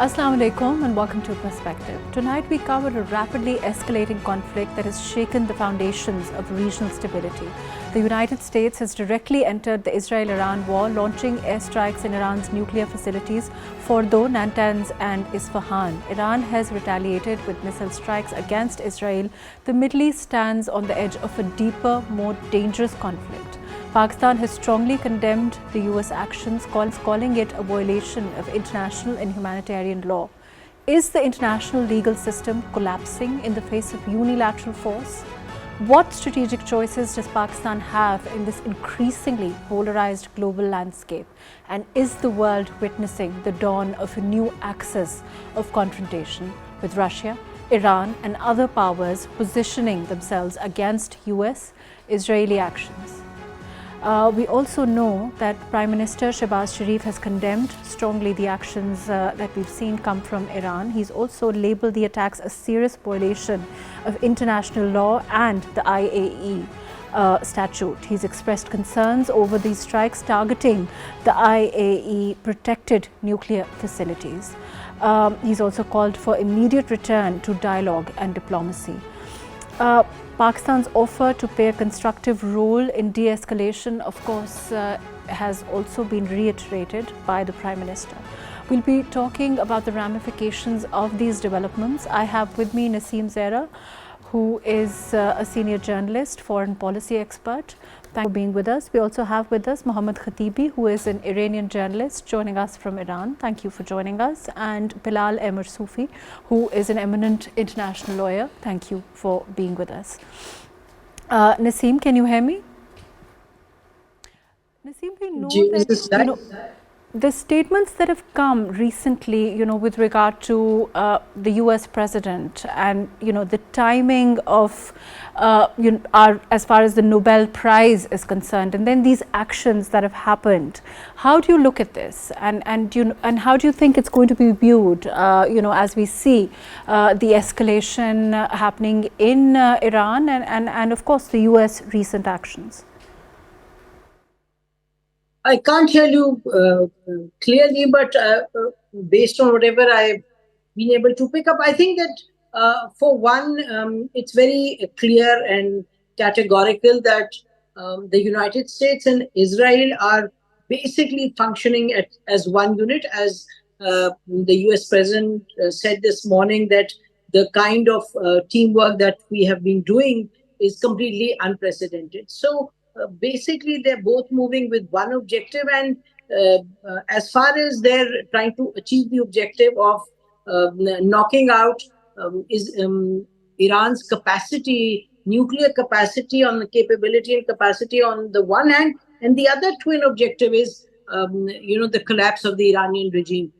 Assalamu alaikum and welcome to Perspective. Tonight we cover a rapidly escalating conflict that has shaken the foundations of regional stability. The United States has directly entered the Israel-Iran war, launching airstrikes in Iran's nuclear facilities, Fordo, Natanz and Isfahan. Iran has retaliated with missile strikes against Israel. The Middle East stands on the edge of a deeper, more dangerous conflict. Pakistan has strongly condemned the US actions, calling it a violation of international and humanitarian law. Is the international legal system collapsing in the face of unilateral force? What strategic choices does Pakistan have in this increasingly polarized global landscape? And is the world witnessing the dawn of a new axis of confrontation with Russia, Iran and other powers positioning themselves against US-Israeli actions? We also know that Prime Minister Shehbaz Sharif has condemned strongly the actions that we've seen come from Iran. He's also labelled the attacks a serious violation of international law and the IAE statute. He's expressed concerns over these strikes targeting the IAE protected nuclear facilities. He's also called for immediate return to dialogue and diplomacy. Pakistan's offer to play a constructive role in de-escalation, of course, has also been reiterated by the Prime Minister. We'll be talking about the ramifications of these developments. I have with me Naseem Zehra, who is a senior journalist, foreign policy expert. Thank you for being with us. We also have with us Mohammad Khatibi, who is an Iranian journalist joining us from Iran. Thank you for joining us. And Bilal Ahmer Soofi, who is an eminent international lawyer. Thank you for being with us. Naseem, can you hear me? Naseem, we know that, the statements that have come recently, with regard to the US president and, the timing of, as far as the Nobel Prize is concerned, and then these actions that have happened, how do you look at this? And how do you think it's going to be viewed, as we see the escalation happening in Iran and of course the US recent actions? I can't hear you clearly, but based on whatever I've been able to pick up, I think that for one, it's very clear and categorical that the United States and Israel are basically functioning as one unit, as the US President said this morning, that the kind of teamwork that we have been doing is completely unprecedented. So basically, they're both moving with one objective, and as far as they're trying to achieve the objective of knocking out Iran's capacity, nuclear capacity on the capability and capacity on the one hand, and the other twin objective is, the collapse of the Iranian regime.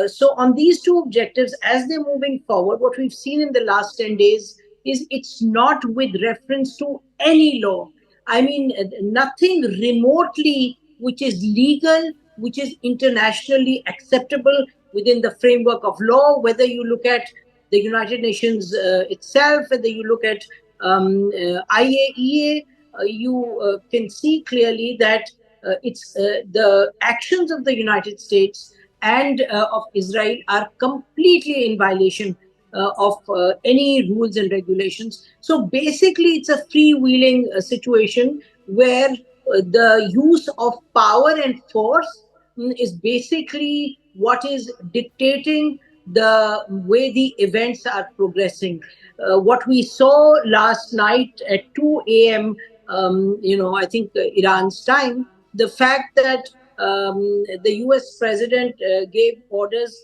So on these two objectives, as they're moving forward, what we've seen in the last 10 days is it's not with reference to any law. I mean, nothing remotely which is legal, which is internationally acceptable within the framework of law, whether you look at the United Nations itself, whether you look at IAEA, you can see clearly that it's the actions of the United States and of Israel are completely in violation of any rules and regulations. So basically, it's a freewheeling situation where the use of power and force is basically what is dictating the way the events are progressing. What we saw last night at 2 a.m., I think Iran's time, the fact that the US president gave orders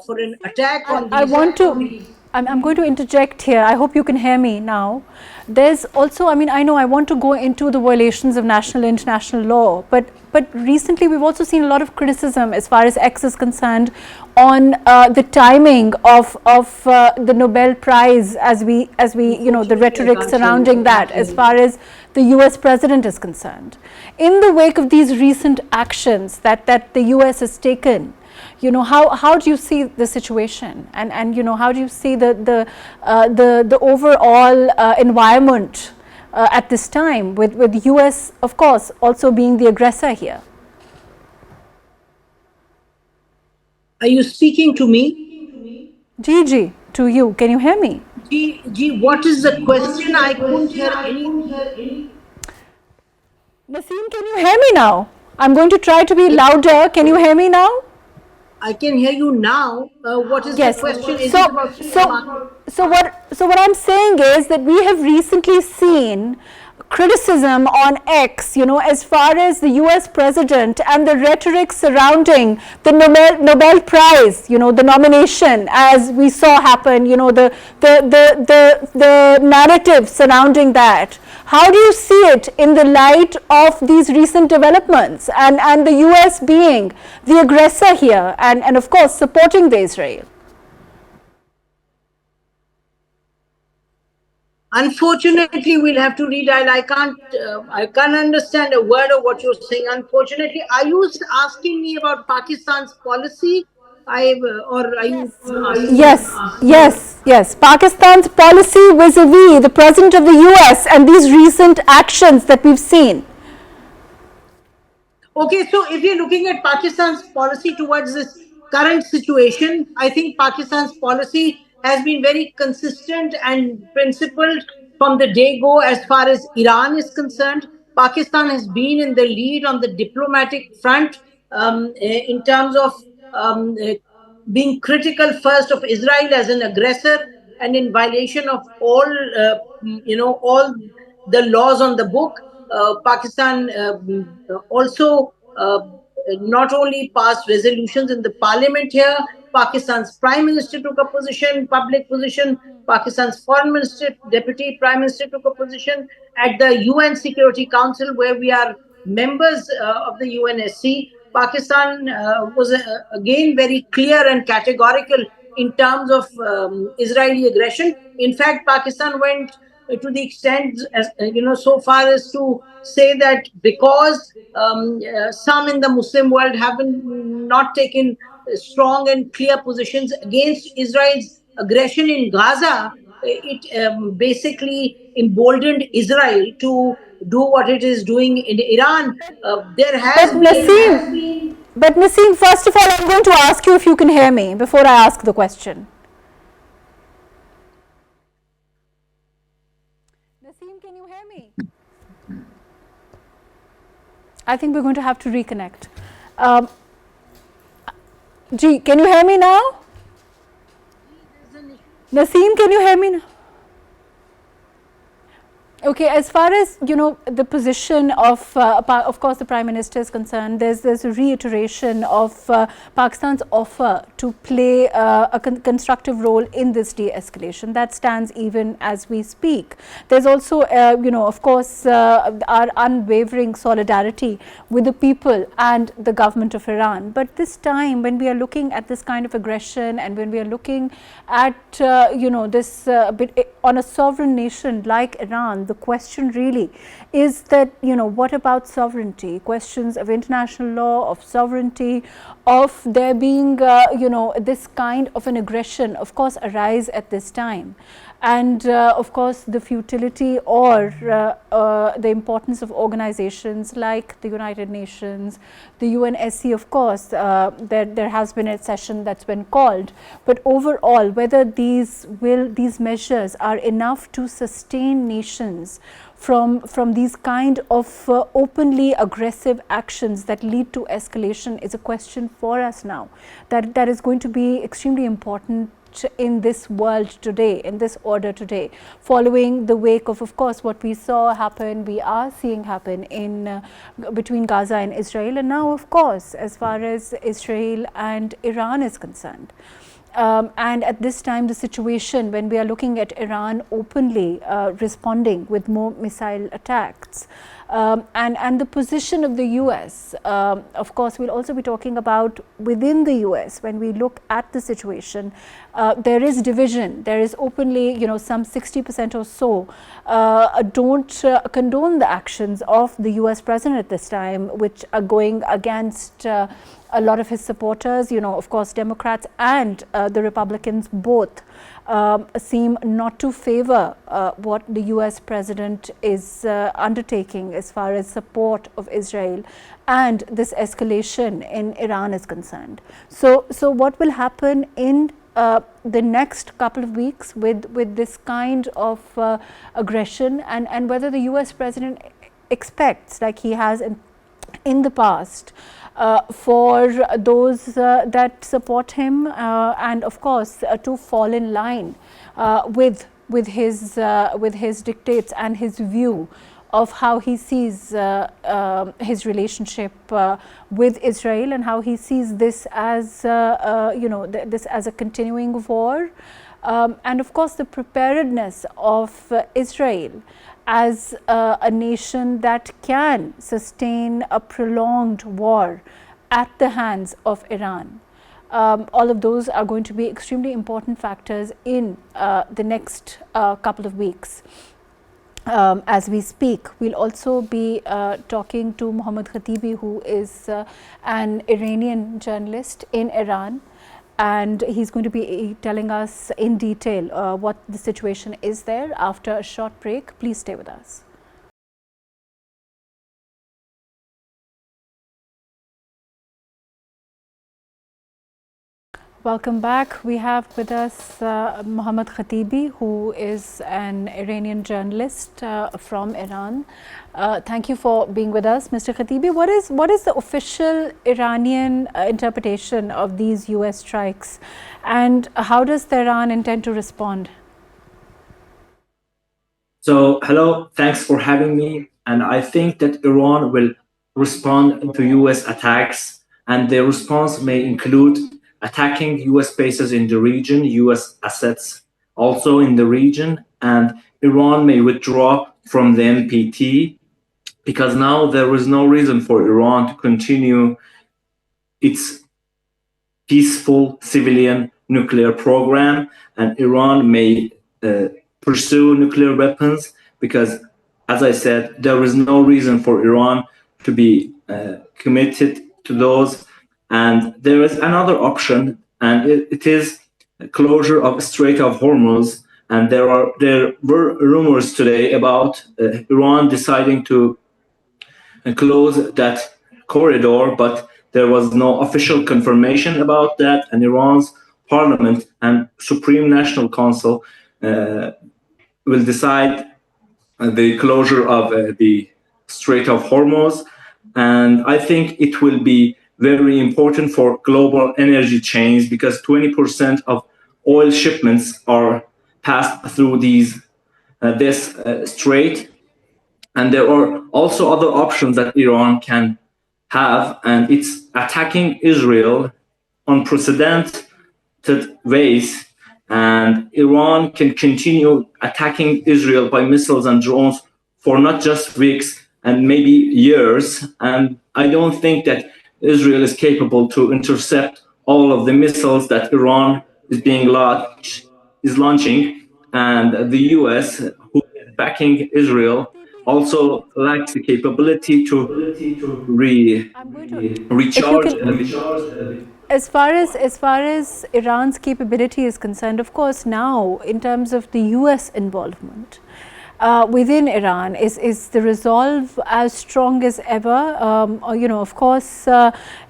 for an attack on these. I'm going to interject here. I hope you can hear me now. There's also, I want to go into the violations of national and international law, but recently we've also seen a lot of criticism as far as X is concerned on the timing of the Nobel Prize as we the rhetoric surrounding that as far as the US president is concerned. In the wake of these recent actions that the US has taken, how do you see the situation, and how do you see the overall environment at this time, with US of course also being the aggressor here? Are you speaking to me? Gigi, to you. Can you hear me? What is the question? I couldn't hear anything. Naseem, can you hear me now? I'm going to try to be louder. Can you hear me now? I can hear you now. What is the Yes. question? Is it So, about so, share market? so what I'm saying is that we have recently seen criticism on X, as far as the US president and the rhetoric surrounding the Nobel Prize, the nomination, as we saw happen, the narrative surrounding that. How do you see it in the light of these recent developments and the US being the aggressor here and of course supporting the Israel? Unfortunately, we'll have to redial. I can't understand a word of what you're saying. Unfortunately, are you asking me about Pakistan's policy? Or are you asking me? Yes. Pakistan's policy vis-a-vis the president of the US and these recent actions that we've seen. Okay, so if you're looking at Pakistan's policy towards this current situation, I think Pakistan's policy has been very consistent and principled from the day go as far as Iran is concerned. Pakistan has been in the lead on the diplomatic front in terms of being critical first of Israel as an aggressor and in violation of all the laws on the book. Pakistan also not only passed resolutions in the parliament here. Pakistan's prime minister took a position, public position. Pakistan's foreign minister, deputy prime minister took a position at the UN Security Council, where we are members of the UNSC. Pakistan was again very clear and categorical in terms of Israeli aggression. In fact, Pakistan went to the extent, as so far as to say that because some in the Muslim world haven't not taken strong and clear positions against Israel's aggression in Gaza, it basically emboldened Israel to do what it is doing in Iran. There But has been. Naseem, but Naseem, first of all, I'm going to ask you if you can hear me before I ask the question. Naseem, can you hear me? I think we're going to have to reconnect. Can you hear me now? Naseem, can you hear me now? Okay, as far as the position of course the Prime Minister is concerned, there's a reiteration of Pakistan's offer to play a constructive role in this de-escalation that stands even as we speak. There's also of course our unwavering solidarity with the people and the government of Iran. But this time, when we are looking at this kind of aggression and when we are looking at this bit on a sovereign nation like Iran, the question really is that what about sovereignty? Questions of international law, of sovereignty, of there being this kind of an aggression, of course, arise at this time. And of course, the futility or the importance of organizations like the United Nations, the UNSC, of course, there has been a session that's been called. But overall, whether these measures are enough to sustain nations from these kind of openly aggressive actions that lead to escalation is a question for us now. That is going to be extremely important in this world today, in this order today, following the wake of course, what we saw happen, we are seeing happen in between Gaza and Israel, and now, of course, as far as Israel and Iran is concerned. And at this time, the situation when we are looking at Iran openly responding with more missile attacks, and the position of the US, of course, we'll also be talking about within the US. When we look at the situation, there is division. There is openly, some 60% or so don't condone the actions of the US president at this time, which are going against a lot of his supporters. Of course, Democrats and the Republicans both seem not to favor what the US president is undertaking as far as support of Israel and this escalation in Iran is concerned. So what will happen in the next couple of weeks with this kind of aggression, and whether the US president expects, like he has in the past, for those that support him and of course to fall in line with his dictates and his view of how he sees his relationship with Israel, and how he sees this as this as a continuing war, and of course the preparedness of Israel as a nation that can sustain a prolonged war at the hands of Iran. All of those are going to be extremely important factors in the next couple of weeks. As we speak, we'll also be talking to Mohammad Khatibi, who is an Iranian journalist in Iran, and he's going to be telling us in detail what the situation is there after a short break. Please stay with us. Welcome back. We have with us Mohammad Khatibi, who is an Iranian journalist from Iran. Thank you for being with us, Mr. Khatibi. What is the official Iranian interpretation of these US strikes, and how does Tehran intend to respond? So, hello, thanks for having me. And I think that Iran will respond to US attacks, and their response may include attacking US bases in the region, US assets also in the region, and Iran may withdraw from the NPT, because now there is no reason for Iran to continue its peaceful civilian nuclear program, and Iran may pursue nuclear weapons, because, as I said, there is no reason for Iran to be committed to those. And there is another option, and it is closure of Strait of Hormuz. And there were rumors today about Iran deciding to close that corridor, but there was no official confirmation about that. And Iran's parliament and Supreme National Council will decide the closure of the Strait of Hormuz. And I think it will be very important for global energy chains, because 20% of oil shipments are passed through this strait. And there are also other options that Iran can have, and it's attacking Israel unprecedented ways. And Iran can continue attacking Israel by missiles and drones for not just weeks and maybe years. And I don't think that Israel is capable to intercept all of the missiles that Iran is launching. And the US, who is backing Israel, also lacks the capability to recharge. As far as Iran's capability is concerned, of course, now in terms of the US involvement within Iran, is the resolve as strong as ever? Of course,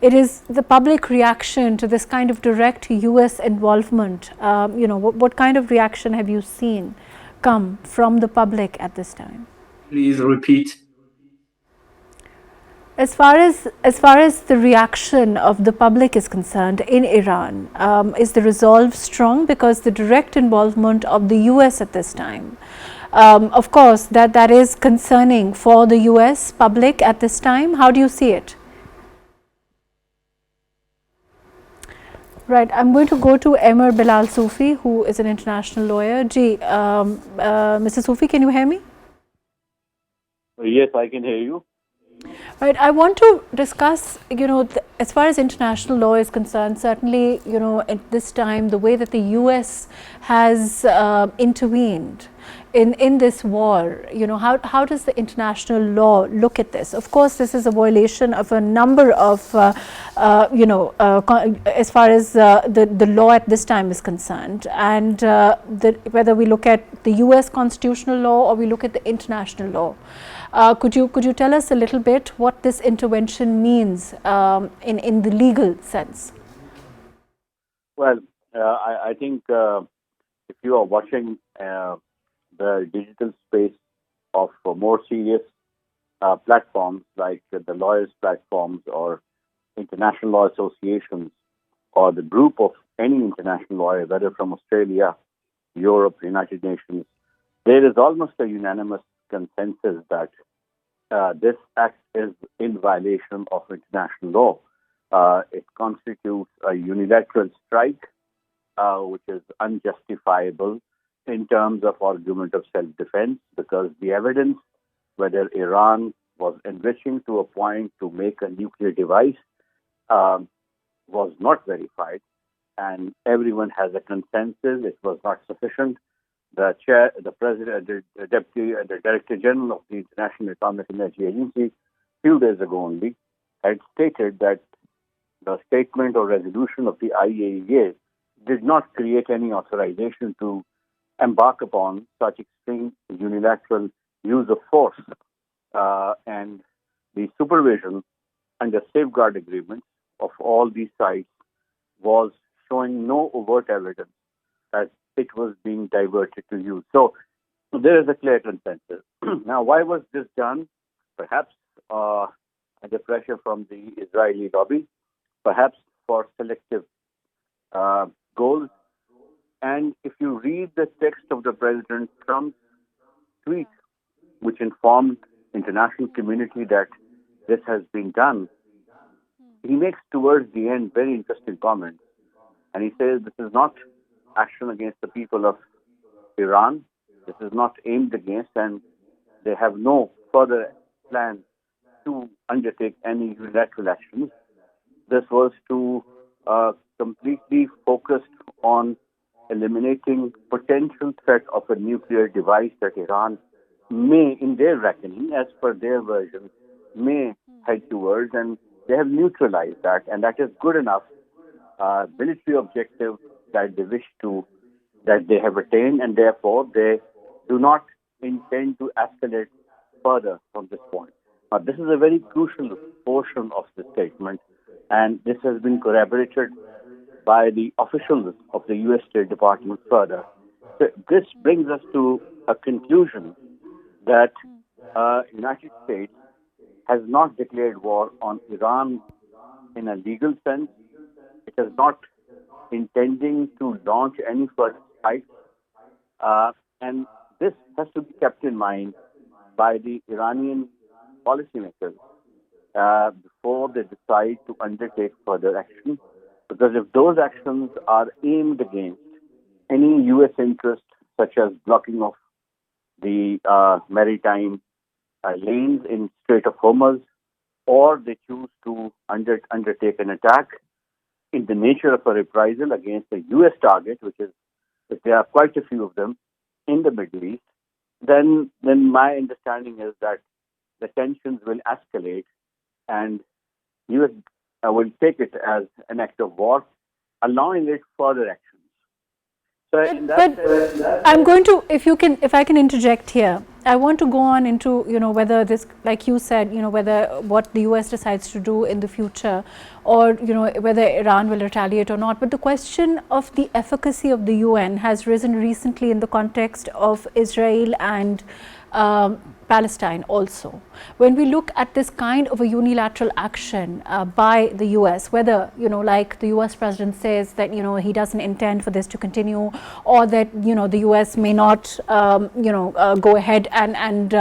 it is the public reaction to this kind of direct US involvement. What kind of reaction have you seen come from the public at this time? Please repeat. As far as the reaction of the public is concerned in Iran, is the resolve strong? Because the direct involvement of the US at this time, of course, that is concerning for the US public at this time. How do you see it? Right, I'm going to go to Ahmer Bilal Soofi, who is an international lawyer. Mr. Soofi, can you hear me? Yes, I can hear you. Right, I want to discuss, as far as international law is concerned, certainly, at this time, the way that the US has intervened in this war, how does the international law look at this? Of course, this is a violation of a number of, as far as the law at this time is concerned, and whether we look at the US constitutional law or we look at the international law. Could you tell us a little bit what this intervention means in the legal sense? Well, I think if you are watching the digital space of more serious platforms like the lawyers' platforms or international law associations or the group of any international lawyer, whether from Australia, Europe, United Nations, there is almost a unanimous consensus that this act is in violation of international law. It constitutes a unilateral strike, which is unjustifiable in terms of argument of self-defense, because the evidence whether Iran was enriching to a point to make a nuclear device was not verified, and everyone has a consensus it was not sufficient. The chair, the president, the deputy, the director general of the International Atomic Energy Agency, few days ago only, had stated that the statement or resolution of the IAEA did not create any authorization to embark upon such extreme unilateral use of force. And the supervision under safeguard agreements of all these sites was showing no overt evidence that it was being diverted to use. So there is a clear consensus. Now, why was this done? Perhaps under pressure from the Israeli lobby, perhaps for selective goals. And if you read the text of the President Trump's tweet, which informed international community that this has been done, he makes towards the end very interesting comments. And he says this is not action against the people of Iran. This is not aimed against, and they have no further plan to undertake any unilateral actions. This was to completely focused on eliminating potential threat of a nuclear device that Iran may, in their reckoning, as per their version, may head towards, and they have neutralized that, and that is good enough military objective that they wish to, that they have attained, and therefore they do not intend to escalate further from this point. This is a very crucial portion of the statement, and this has been corroborated by the officials of the U.S. State Department further. So this brings us to a conclusion that United States has not declared war on Iran in a legal sense. It is not intending to launch any further strikes. And this has to be kept in mind by the Iranian policymakers before they decide to undertake further action. Because if those actions are aimed against any U.S. interest, such as blocking of the maritime lanes in Strait of Hormuz, or they choose to undertake an attack in the nature of a reprisal against a U.S. target, which there are quite a few of them in the Middle East, then my understanding is that the tensions will escalate, and U.S. will take it as an act of war, allowing it further actions. So but I'm going to, if I can interject here, I want to go on into, whether this, like you said, whether what the US decides to do in the future, or, whether Iran will retaliate or not. But the question of the efficacy of the UN has risen recently in the context of Israel and Palestine also. When we look at this kind of a unilateral action by the US, whether, like the US president says that, he doesn't intend for this to continue, or that, the US may not, go ahead and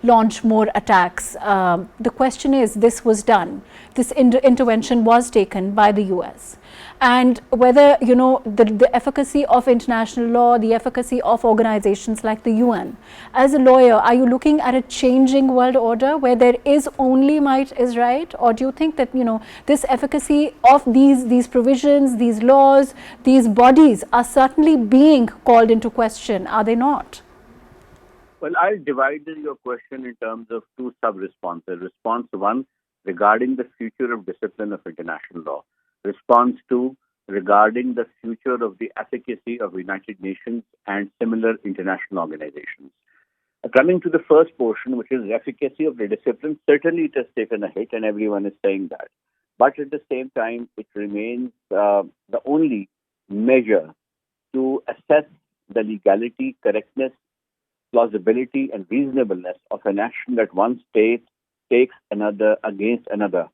launch more attacks. The question is, this was done. This intervention was taken by the US. And whether, the efficacy of international law, the efficacy of organizations like the UN. As a lawyer, are you looking at a changing world order where there is only might is right? Or do you think that, this efficacy of these provisions, these laws, these bodies are certainly being called into question, are they not? Well, I'll divide your question in terms of two sub-responses. Response one, regarding the future of discipline of international law. Response two, regarding the future of the efficacy of United Nations and similar international organizations. Coming to the first portion, which is the efficacy of the discipline, certainly it has taken a hit, and everyone is saying that. But at the same time, it remains the only measure to assess the legality, correctness, plausibility, and reasonableness of an action that one state takes another against another.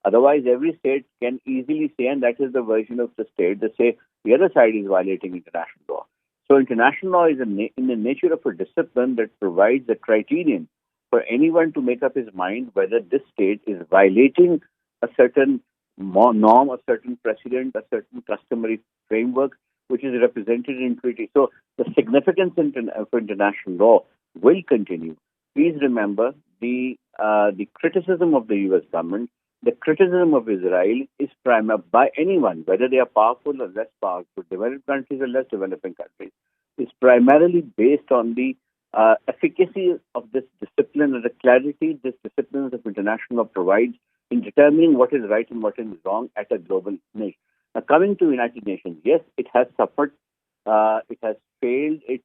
Otherwise, every state can easily say, and that is the version of the state, they say the other side is violating international law. So international law is in the nature of a discipline that provides a criterion for anyone to make up his mind whether this state is violating a certain norm, a certain precedent, a certain customary framework which is represented in treaty. So the significance of international law will continue. Please remember the criticism of the U.S. government, the criticism of Israel is by anyone, whether they are powerful or less powerful, developed countries or less developing countries, is primarily based on the efficacy of this discipline and the clarity this discipline of international law provides in determining what is right and what is wrong at a global nation. Now, coming to United Nations, yes, it has suffered. It has failed its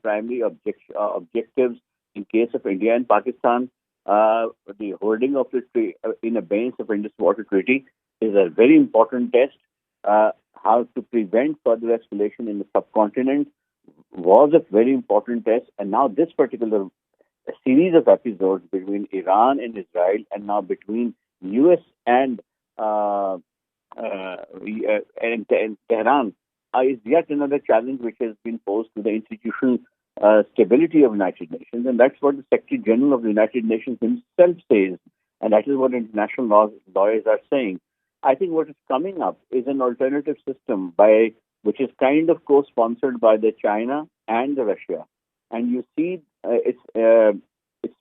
primary objectives in case of India and Pakistan. The holding of the in abeyance of Indus Water Treaty is a very important test. How to prevent further escalation in the subcontinent was a very important test. And now this particular series of episodes between Iran and Israel, and now between U.S. and Tehran, is yet another challenge which has been posed to the institutional stability of United Nations, and that's what the Secretary General of the United Nations himself says, and that is what international lawyers are saying. I think what is coming up is an alternative system which is kind of co-sponsored by the China and the Russia, and you see its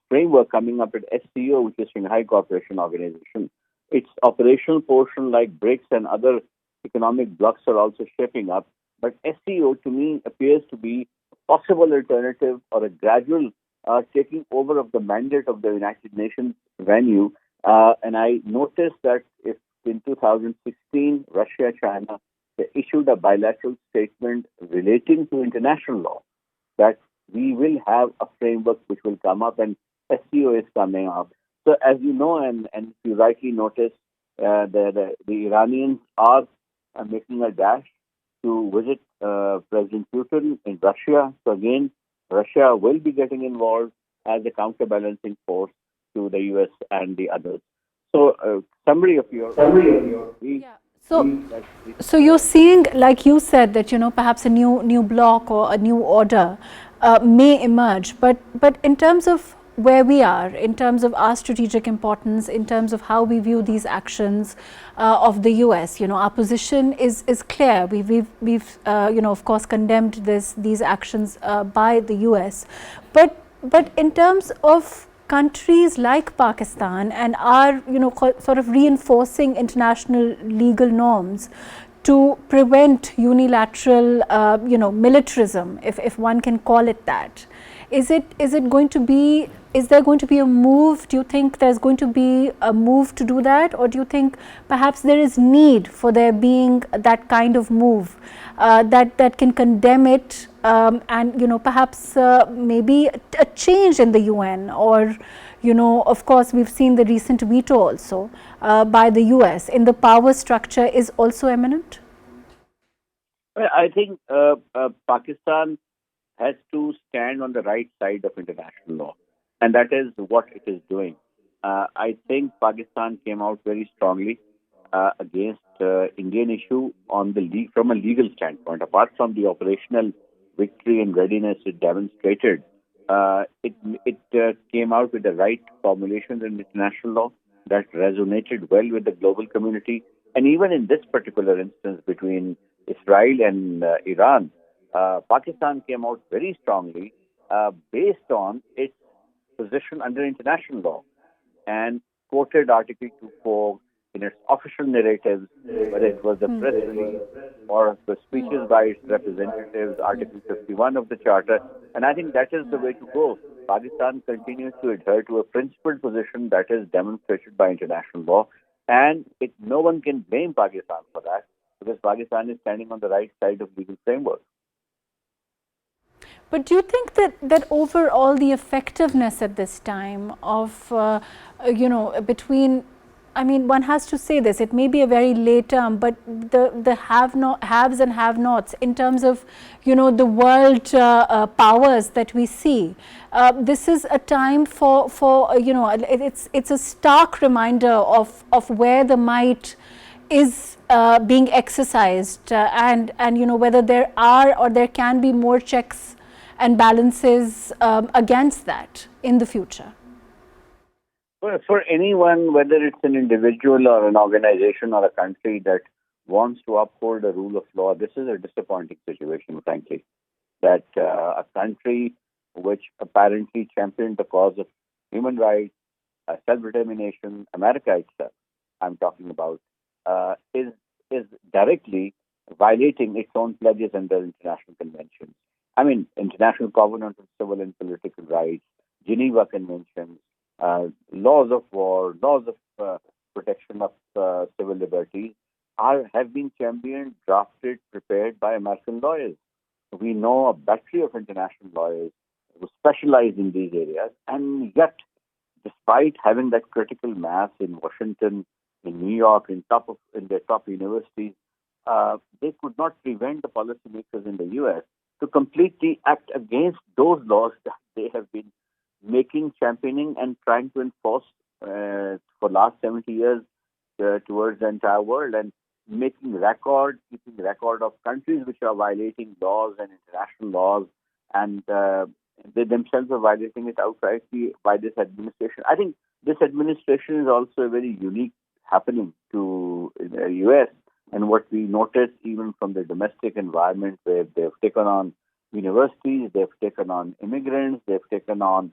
framework coming up at SCO, which is Shanghai Cooperation Organization. Its operational portion like BRICS and other economic blocs are also shaping up, but SCO to me appears to be possible alternative or a gradual taking over of the mandate of the United Nations venue. And I noticed that if in 2016, Russia, China, they issued a bilateral statement relating to international law, that we will have a framework which will come up, and SCO is coming up. So as you know, and if you rightly noticed, the Iranians are making a dash to visit President Putin in Russia. So again, Russia will be getting involved as a counterbalancing force to the US and the others. So summary of your So you're seeing, like you said, that perhaps a new bloc or a new order may emerge, but in terms of where we are, in terms of our strategic importance, in terms of how we view these actions of the US, our position is clear. We've of course condemned these actions by the US, but in terms of countries like Pakistan and our sort of reinforcing international legal norms to prevent unilateral militarism, if one can call it that, is there going to be a move? Do you think there's going to be a move to do that, or do you think perhaps there is need for there being that kind of move that can condemn it, and perhaps maybe a change in the UN, or of course we've seen the recent veto also by the US in the power structure is also imminent? Well, I think Pakistan has to stand on the right side of international law, and that is what it is doing. I think Pakistan came out very strongly against Indian issue from a legal standpoint. Apart from the operational victory and readiness it demonstrated, it came out with the right formulations in international law that resonated well with the global community. And even in this particular instance between Israel and Iran, Pakistan came out very strongly based on its position under international law and quoted Article 24 in its official narratives, whether it was the press release or the speeches by its representatives, Article 51 of the Charter. And I think that is the way to go. Pakistan continues to adhere to a principled position that is demonstrated by international law. And no one can blame Pakistan for that, because Pakistan is standing on the right side of legal framework. But do you think that overall the effectiveness at this time of, between I mean, one has to say this, it may be a very late term, but the haves and have-nots in terms of, the world powers that we see, this is a time for it's a stark reminder of where the might is being exercised, and whether there are or there can be more checks and balances against that in the future. Well, for anyone, whether it's an individual or an organization or a country that wants to uphold the rule of law, this is a disappointing situation, frankly. That a country which apparently championed the cause of human rights, self-determination, America itself, I'm talking about, is directly violating its own pledges under international conventions. I mean, International Covenant on Civil and Political Rights, Geneva Conventions, laws of war, laws of protection of civil liberties have been championed, drafted, prepared by American lawyers. We know a battery of international lawyers who specialize in these areas, and yet, despite having that critical mass in Washington, in New York, in their top universities, they could not prevent the policymakers in the U.S. to completely act against those laws that they have been making, championing, and trying to enforce for last 70 years towards the entire world, and keeping record of countries which are violating laws and international laws, and they themselves are violating it outrightly by this administration. I think this administration is also a very unique happening to the U.S. and what we notice even from the domestic environment, where they've taken on universities, they've taken on immigrants, they've taken on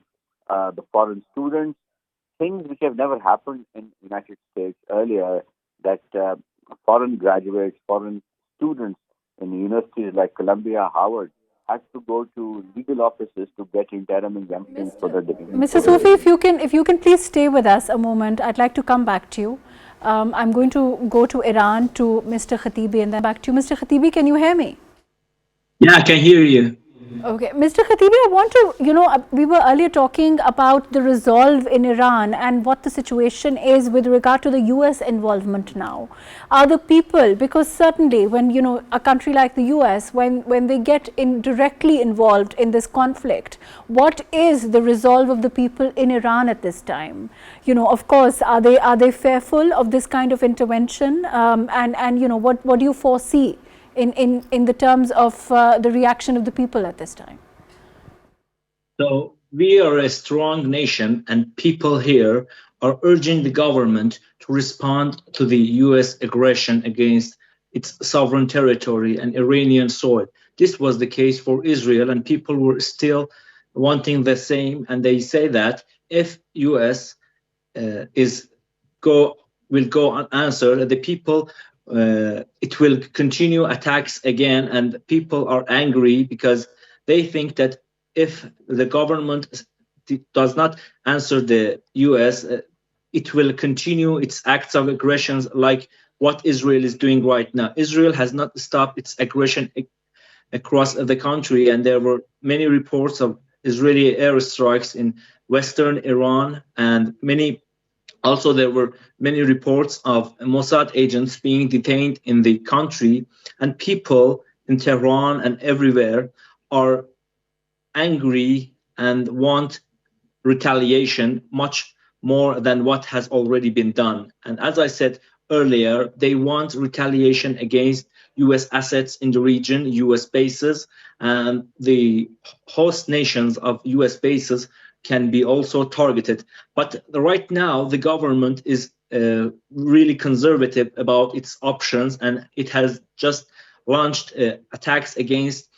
the foreign students, things which have never happened in the United States earlier, that foreign graduates, foreign students in universities like Columbia, Harvard, had to go to legal offices to get interim exemptions so that they can... Mr. Soofi, if you can please stay with us a moment, I'd like to come back to you. I'm going to go to Iran, to Mr. Khatibi, and then back to you. Mr. Khatibi, can you hear me? Yeah, I can hear you. Okay, Mr. Khatibi, I want to, we were earlier talking about the resolve in Iran and what the situation is with regard to the US involvement now. Are the people, because certainly when, a country like the US, when they get directly involved in this conflict, what is the resolve of the people in Iran at this time? Of course, are they fearful of this kind of intervention? What do you foresee in the terms of the reaction of the people at this time? So we are a strong nation, and people here are urging the government to respond to the US aggression against its sovereign territory and Iranian soil. This was the case for Israel, and people were still wanting the same, and they say that if US will go unanswered, the people it will continue attacks again, and people are angry because they think that if the government does not answer the US, it will continue its acts of aggressions like what Israel is doing right now. Israel has not stopped its aggression across the country, and there were many reports of Israeli airstrikes in western Iran, and also, there were many reports of Mossad agents being detained in the country, and people in Tehran and everywhere are angry and want retaliation much more than what has already been done. And as I said earlier, they want retaliation against US assets in the region, US bases, and the host nations of US bases can be also targeted. But right now, the government is really conservative about its options, and it has just launched attacks against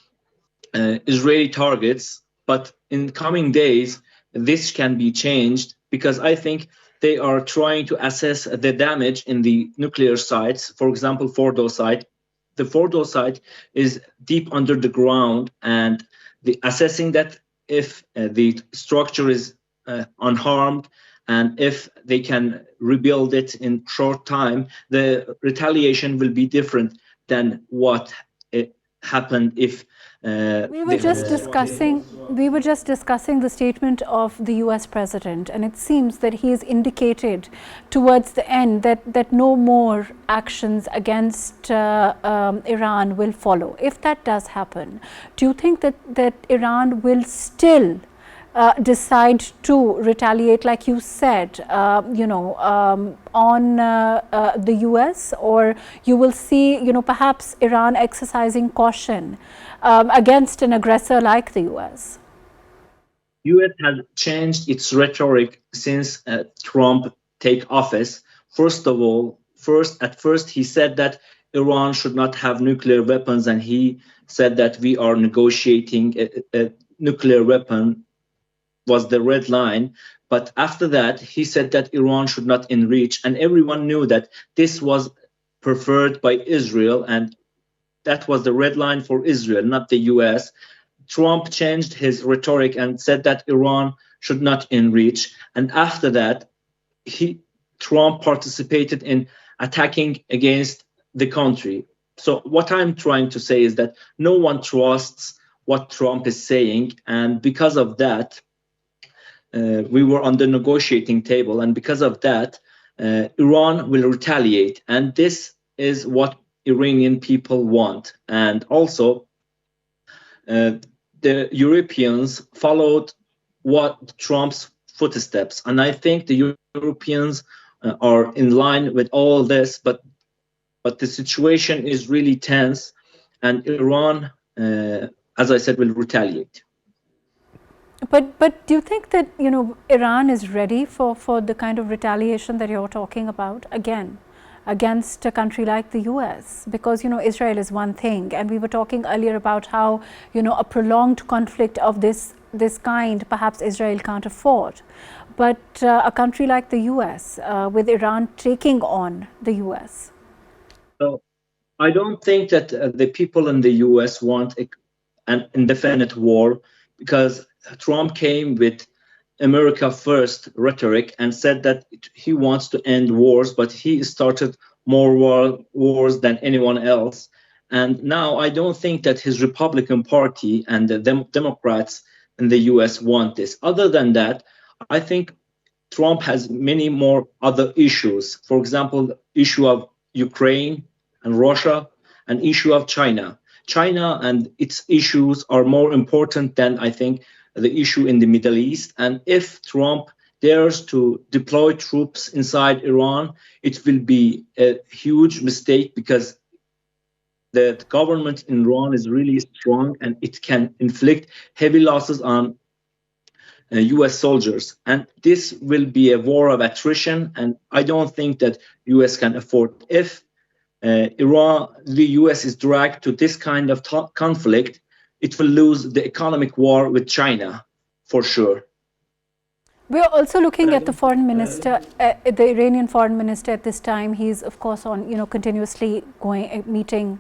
Israeli targets. But in coming days, this can be changed, because I think they are trying to assess the damage in the nuclear sites. For example, Fordo site. The Fordo site is deep under the ground, and assessing that if the structure is unharmed and if they can rebuild it in short time, the retaliation will be different than what happen if we were just discussing the statement of the US president, and it seems that he has indicated towards the end that no more actions against Iran will follow. If that does happen, do you think that Iran will still decide to retaliate, like you said, on the US, or you will see, perhaps Iran exercising caution against an aggressor like the US? US has changed its rhetoric since Trump take office. First of all, at first he said that Iran should not have nuclear weapons, and he said that we are negotiating a nuclear weapon was the red line. But after that, he said that Iran should not enrich, and everyone knew that this was preferred by Israel, and that was the red line for Israel, not the US. Trump changed his rhetoric and said that Iran should not enrich, and after that, Trump participated in attacking against the country. So what I'm trying to say is that no one trusts what Trump is saying, and because of that, we were on the negotiating table, and because of that, Iran will retaliate, and this is what Iranian people want. And also, the Europeans followed what Trump's footsteps, and I think the Europeans are in line with all this, but the situation is really tense, and Iran, as I said, will retaliate. But do you think that Iran is ready for the kind of retaliation that you're talking about again against a country like the US? Because Israel is one thing, and we were talking earlier about how a prolonged conflict of this kind perhaps Israel can't afford, but a country like the US with Iran taking on the US. So I don't think that the people in the US want an indefinite war, because Trump came with America first rhetoric and said that he wants to end wars, but he started more wars than anyone else. And now I don't think that his Republican Party and the Democrats in the US want this. Other than that, I think Trump has many more other issues. For example, the issue of Ukraine and Russia, and issue of China. China and its issues are more important than, I think, the issue in the Middle East. And if Trump dares to deploy troops inside Iran, it will be a huge mistake, because the government in Iran is really strong, and it can inflict heavy losses on US soldiers. And this will be a war of attrition, and I don't think that US can afford. If the US is dragged to this kind of conflict, it will lose the economic war with China, for sure. We are also looking at the foreign minister, the Iranian foreign minister at this time. He's of course on, continuously meeting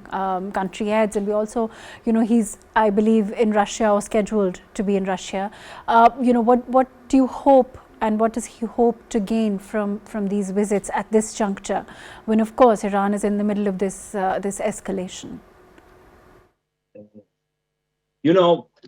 country heads, and we also, he's, I believe, in Russia, or scheduled to be in Russia. What do you hope, and what does he hope to gain from these visits at this juncture, when of course Iran is in the middle of this escalation?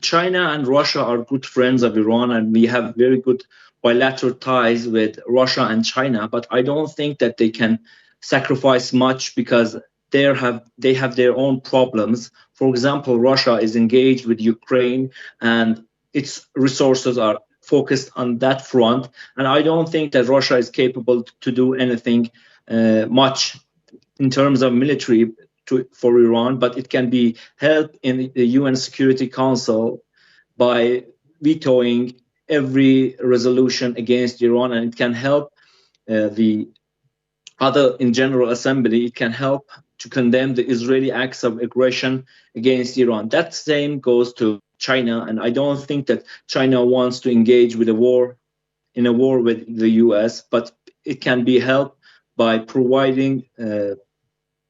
China and Russia are good friends of Iran, and we have very good bilateral ties with Russia and China, but I don't think that they can sacrifice much, because they have their own problems. For example, Russia is engaged with Ukraine, and its resources are focused on that front, and I don't think that Russia is capable to do anything much in terms of military for Iran, but it can be helped in the UN Security Council by vetoing every resolution against Iran, and it can help the other in General Assembly. It can help to condemn the Israeli acts of aggression against Iran. That same goes to China, and I don't think that China wants to engage with a war with the US, but it can be helped by providing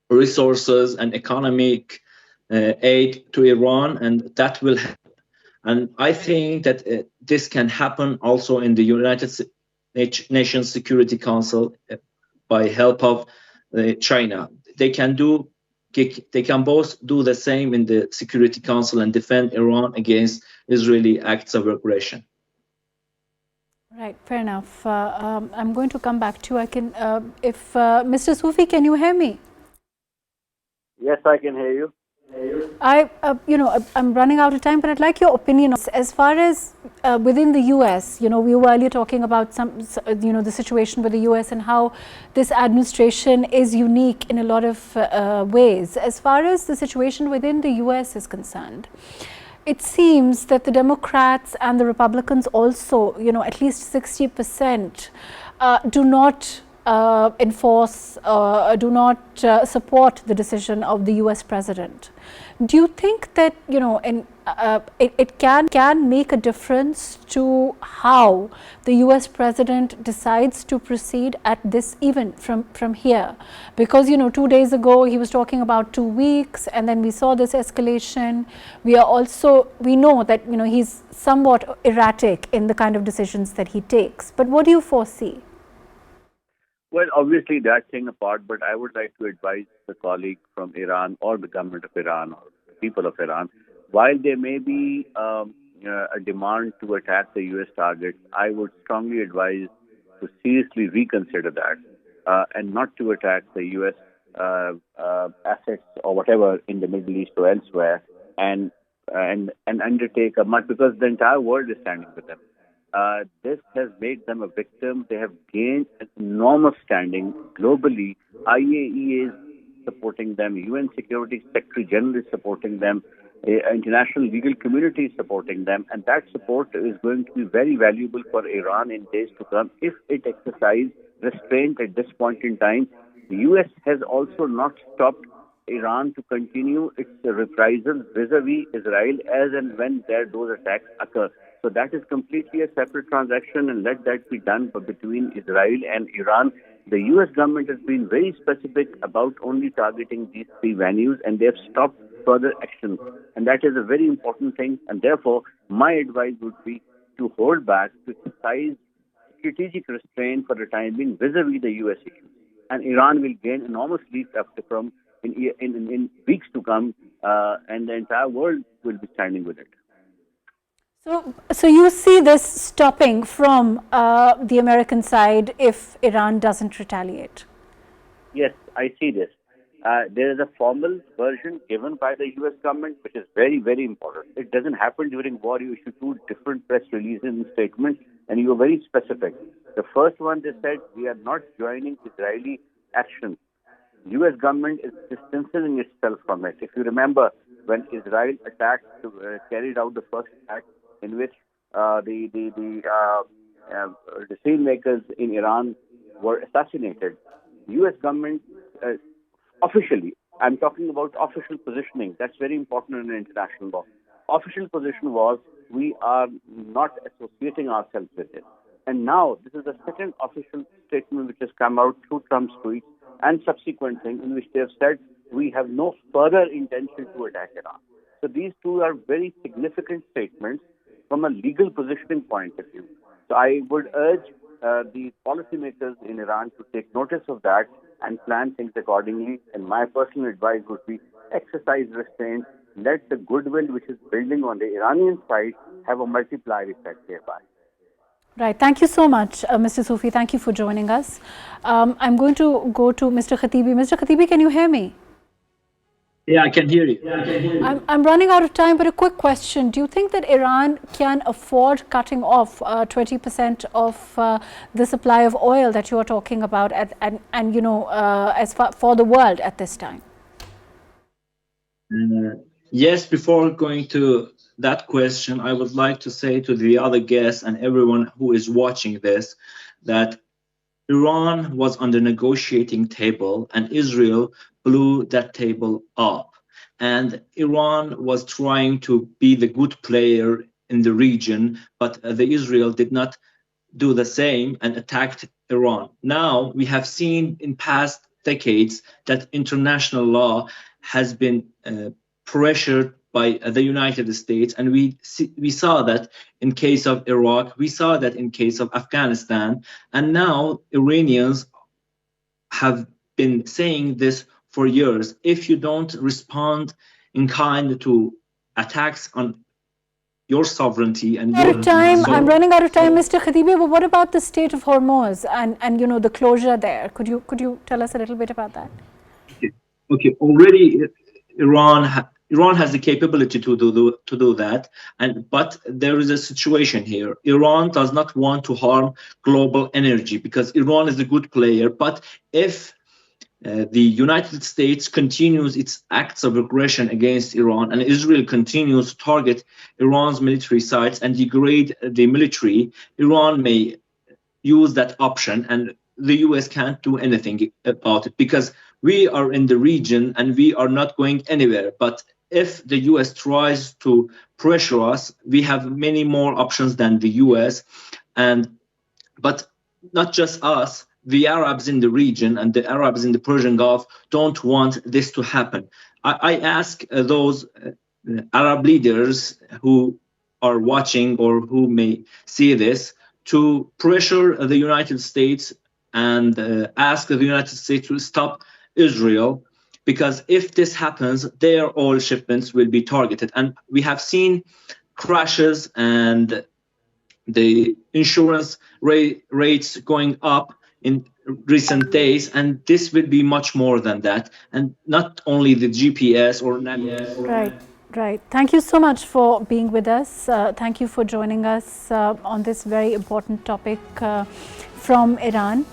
resources and economic aid to Iran, and that will help. And I think that this can happen also in the United Nations Security Council by help of China. They can do they can both do the same in the Security Council and defend Iran against Israeli acts of aggression. Right, fair enough. I'm going to come back to you. I can, if Mr. Soofi, can you hear me? Yes, I can hear you. I'm running out of time, but I'd like your opinion as far as within the U.S. We were earlier talking about the situation with the U.S. and how this administration is unique in a lot of ways. As far as the situation within the U.S. is concerned, it seems that the Democrats and the Republicans also, at least 60% do not enforce, do not support the decision of the US president. Do you think that it can make a difference to how the US president decides to proceed at this, even from here? Because 2 days ago he was talking about 2 weeks, and then we saw this escalation. We know that he's somewhat erratic in the kind of decisions that he takes. But what do you foresee? Well, obviously that thing apart, but I would like to advise the colleague from Iran or the government of Iran or the people of Iran, while there may be a demand to attack the U.S. targets, I would strongly advise to seriously reconsider that and not to attack the U.S. Assets or whatever in the Middle East or elsewhere, and undertake a much, because the entire world is standing with them. This has made them a victim. They have gained an enormous standing globally. IAEA is supporting them. UN Security Secretary General is supporting them. International legal community is supporting them. And that support is going to be very valuable for Iran in days to come if it exercises restraint at this point in time. The US has also not stopped Iran to continue its reprisals vis-a-vis Israel as and when those attacks occur. So that is completely a separate transaction, and let that be done between Israel and Iran. The U.S. government has been very specific about only targeting these 3 venues, and they have stopped further action. And that is a very important thing. And therefore, my advice would be to hold back, to exercise strategic restraint for the time being vis-a-vis the U.S. issues. And Iran will gain enormously from in weeks to come, and the entire world will be standing with it. So you see this stopping from the American side if Iran doesn't retaliate? Yes, I see this. There is a formal version given by the U.S. government, which is very, very important. It doesn't happen during war. You issue 2 different press releases and statements, and you are very specific. The first one, they said, we are not joining Israeli action. U.S. government is distancing itself from it. If you remember, when Israel attacked, carried out the first attack, in which the decision makers in Iran were assassinated, U.S. government officially, I'm talking about official positioning, that's very important in international law. Official position was, we are not associating ourselves with it. And now, this is the second official statement which has come out through Trump's tweets and subsequent thing, in which they have said, we have no further intention to attack Iran. So these 2 are very significant statements from a legal positioning point of view. So I would urge the policymakers in Iran to take notice of that and plan things accordingly. And my personal advice would be exercise restraint, let the goodwill which is building on the Iranian side have a multiplier effect thereby. Right. Thank you so much, Mr. Soofi. Thank you for joining us. I'm going to go to Mr. Khatibi. Mr. Khatibi, can you hear me? Yeah, I can hear you. I'm running out of time, but a quick question. Do you think that Iran can afford cutting off 20% of the supply of oil that you are talking about as for the world at this time? Yes, before going to that question, I would like to say to the other guests and everyone who is watching this that Iran was on the negotiating table and Israel blew that table up. And Iran was trying to be the good player in the region, but the Israel did not do the same and attacked Iran. Now we have seen in past decades that international law has been pressured by the United States, and we saw that in case of Iraq, we saw that in case of Afghanistan, and now Iranians have been saying this for years. If you don't respond in kind to attacks on your sovereignty and your time, I'm running out of time, Mr. Khatibi. But what about the state of Hormuz and the closure there? Could you tell us a little bit about that? Okay. Already, Iran has the capability to do that, but there is a situation here. Iran does not want to harm global energy because Iran is a good player. But if the United States continues its acts of aggression against Iran and Israel continues to target Iran's military sites and degrade the military, Iran may use that option, and the US can't do anything about it because we are in the region and we are not going anywhere. But if the US tries to pressure us, we have many more options than the US. But not just us, the Arabs in the region and the Arabs in the Persian Gulf don't want this to happen. I ask those Arab leaders who are watching or who may see this to pressure the United States and ask the United States to stop Israel, because if this happens, their oil shipments will be targeted. And we have seen crashes and the insurance rates going up in recent days, and this will be much more than that, and not only the GPS or navigation. Right. Thank you so much for being with us. Thank you for joining us on this very important topic from Iran.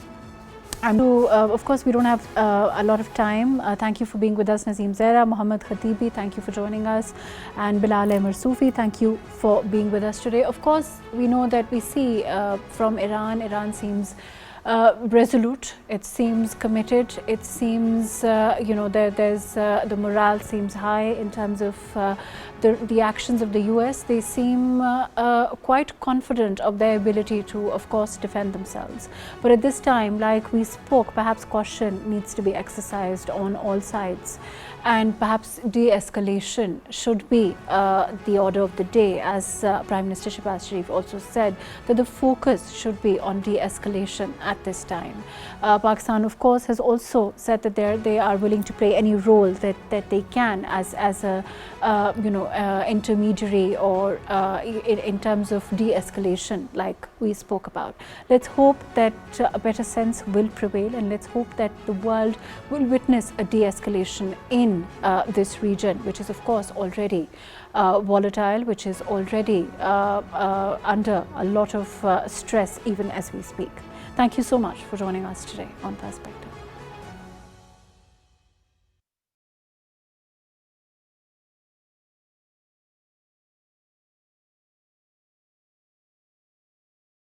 And of course, we don't have a lot of time. Thank you for being with us, Naseem, Zehra, Mohammad, Khatibi. Thank you for joining us, and Bilal, Ahmer, Soofi. Thank you for being with us today. Of course, we know that we see from Iran seems resolute. It seems committed. It seems there's the morale seems high in terms of the actions of the US. They seem quite confident of their ability to, of course, defend themselves. But at this time, like we spoke, perhaps caution needs to be exercised on all sides. And perhaps de-escalation should be the order of the day, as Prime Minister Shehbaz Sharif also said, that the focus should be on de-escalation at this time. Pakistan, of course, has also said that they are willing to play any role that they can as a intermediary or in terms of de-escalation, like we spoke about. Let's hope that a better sense will prevail, and let's hope that the world will witness a de-escalation in this region, which is of course already volatile, which is already under a lot of stress even as we speak. Thank you so much for joining us today on Perspective.